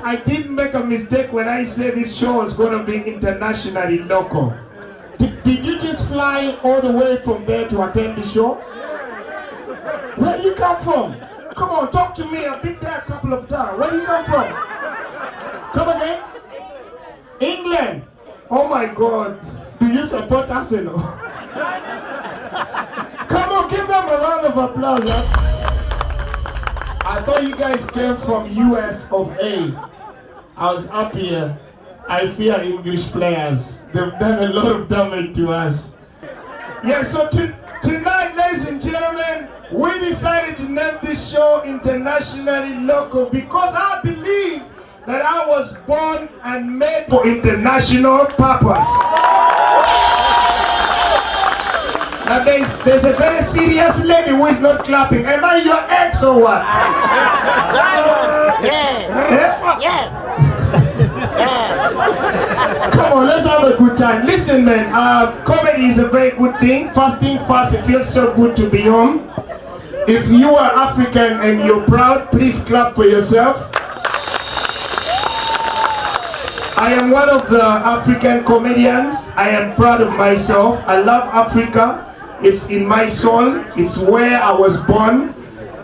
I didn't make a mistake when I said this show was going to be internationally local. Did you just fly all the way from there to attend the show? Where do you come from? Come on, talk to me. I've been there a couple of times. Where do you come from? Come again? England. Oh my God. Do you support Arsenal? Come on, give them a round of applause. Huh? I thought you guys came from US of A. I was up here. I fear English players. They've done a lot of damage to us. Yeah, so tonight, ladies and gentlemen, we decided to name this show internationally local because I believe that I was born and made for international purpose. Now there's a very serious lady who is not clapping. Am I your ex or what? Yes. Yes. Come on, let's have a good time. Listen, man, comedy is a very good thing. First thing first, it feels so good to be home. If you are African and you're proud, please clap for yourself. I am one of the African comedians. I am proud of myself. I love Africa. It's in my soul. It's where I was born.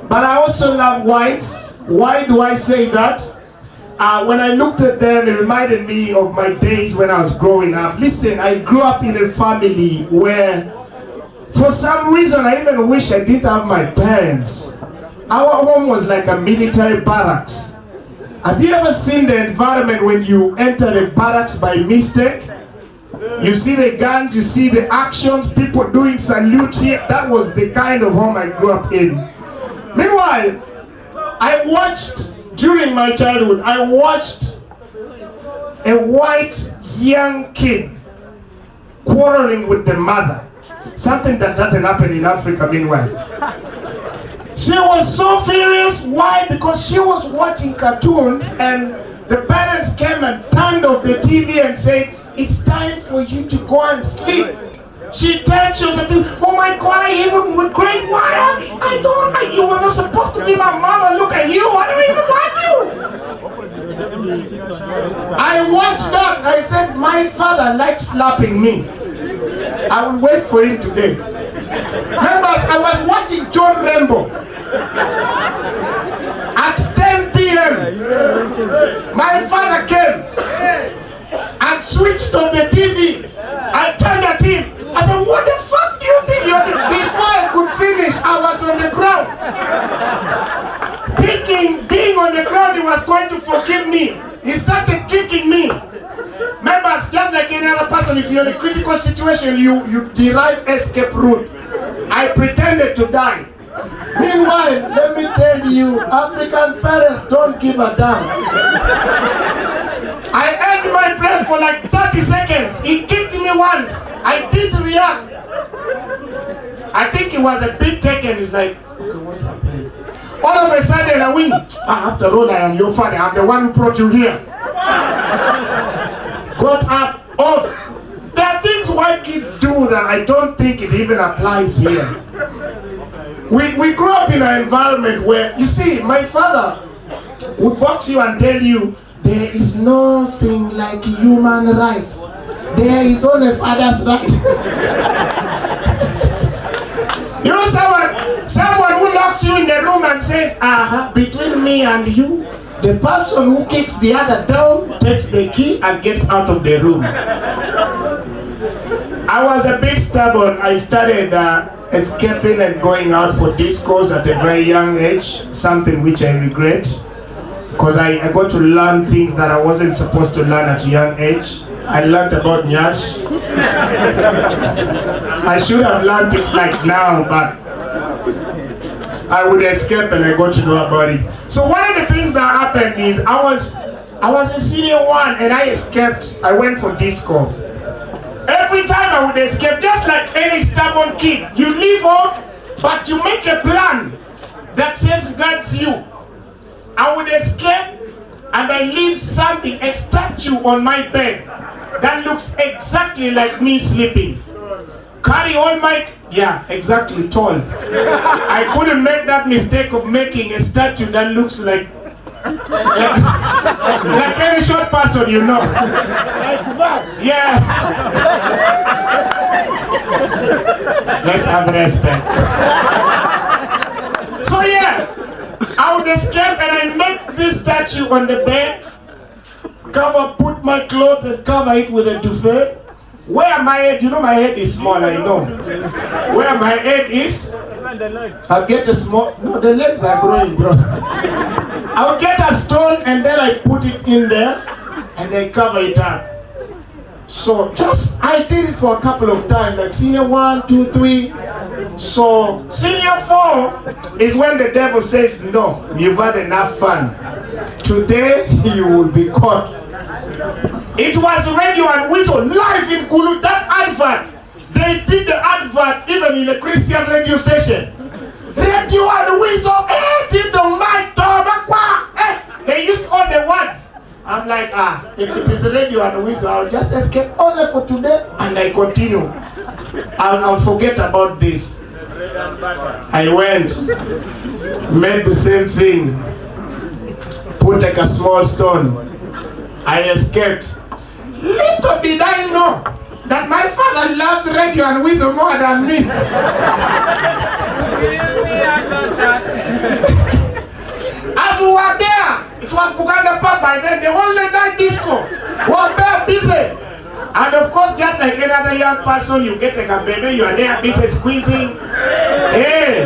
But I also love whites. Why do I say that? When I looked at them, it reminded me of my days when I was growing up. Listen, I grew up in a family where, for some reason, I even wish I didn't have my parents. Our home was like a military barracks. Have you ever seen the environment when you enter the barracks by mistake? You see the guns, you see the actions, people doing salute here. That was the kind of home I grew up in. Meanwhile, I watched, during my childhood, I watched a white young kid quarreling with the mother. Something that doesn't happen in Africa, meanwhile. She was so furious. Why? Because she was watching cartoons and the parents came and turned off the TV and said, "It's time for you to go and sleep." She turned, she was like, "Oh my God, I even regret why you were not supposed to be my mother. Look at you, I don't even like you." I watched that. I said, my father likes slapping me. I will wait for him today. Members, I was watching John Rambo at 10 p.m. My father came and switched on the TV. I turned at him. I said, "What the fuck do you think you're doing?" Before I could finish, I was on the ground. Thinking being on the ground, he was going to forgive me. He started kicking me. Members, just like any other person, if you're in a critical situation, you derive escape route. I pretended to die. Meanwhile, let me tell you, African parents don't give a damn. I held my breath for like 30 seconds. He kicked me once. I didn't react. I think he was a bit taken. He's like, "Okay, what's happening?" All of a sudden I win. After all, I am your father. I'm the one who brought you here. Got up, off. There are things white kids do that I don't think it even applies here. We grew up in an environment where, you see, my father would box you and tell you, there is nothing like human rights. There is only father's right. You know someone who locks you in the room and says, between me and you, the person who kicks the other down takes the key and gets out of the room. I was a bit stubborn. I started escaping and going out for discos at a very young age, something which I regret. Because I got to learn things that I wasn't supposed to learn at a young age. I learned about Nyash. I should have learned it like now, but I would escape and I got to know about it. So one of the things that happened is I was in senior one and I escaped. I went for disco. Every time I would escape, just like any stubborn kid, you leave home, but you make a plan that safeguards you. I would escape and I leave something, a statue on my bed that looks exactly like me sleeping. Carry on, Mike? Yeah, exactly, tall. I couldn't make that mistake of making a statue that looks like Like any short person, you know. Yeah. Let's have respect. So yeah, I would escape and I make this statue on the bed, put my clothes and cover it with a duvet. Where my head, you know my head is small, I know. Where my head is, I'll get a small, no, the legs are growing, bro. I'll get a stone and then I put it in there and I cover it up. So I did it for a couple of times, like senior 1, 2, 3. So senior 4 is when the devil says, no, you've had enough fun. Today you will be caught. It was Radio and Whistle live in Kulu. That advert, they did the advert even in a Christian radio station. Radio and Whistle, they used all the words. I'm like, if it is Radio and Whistle, I'll just escape only for today and I continue. I'll forget about this. I went, made the same thing, put like a small stone. I escaped. Little did I know that my father loves Radio and Whistle more than me. As we were there, it was Buganda Pub by then, the only night disco was there busy. And of course, just like any other young person, you get like a baby, you are there busy squeezing. Hey.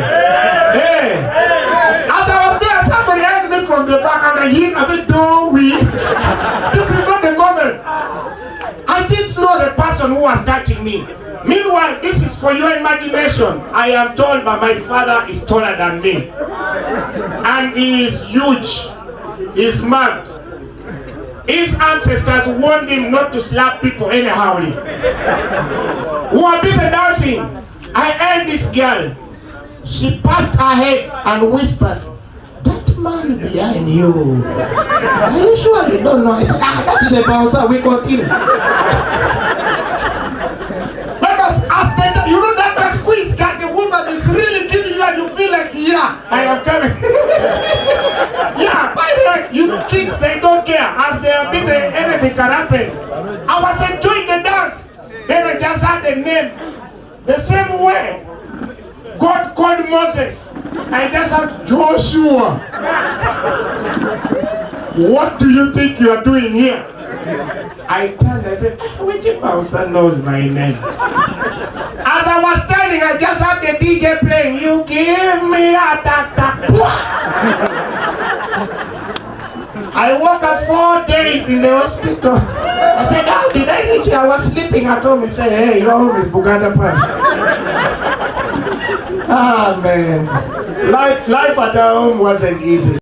As I was there, somebody asked me from the back and I hear a bit, don't we? This is not the moment. I didn't know the person who was touching me. Meanwhile, this is for your imagination. I am told by my father is taller than me. And he is huge. He is mad. His ancestors warned him not to slap people anyhow. Who are busy dancing. I heard this girl. She passed her head and whispered, "That man behind you. Are you sure you don't know?" I said, that is a bouncer. We continue. You know that squeeze that the woman is really giving you and you feel like, yeah, I am coming. Yeah, by the way, you know, kids, they don't care. As they are busy, anything can happen. I was enjoying the dance. Then I just had the name. The same way God called Moses, I just had Joshua. What do you think you are doing here? I turned, I said, which bouncer knows my name? As I was standing, I just had the DJ playing, you give me a ta-ta. I woke up 4 days in the hospital. I said, how did I reach here? I was sleeping at home. He said, hey, your home is Buganda Park. Ah, man. Life at our home wasn't easy.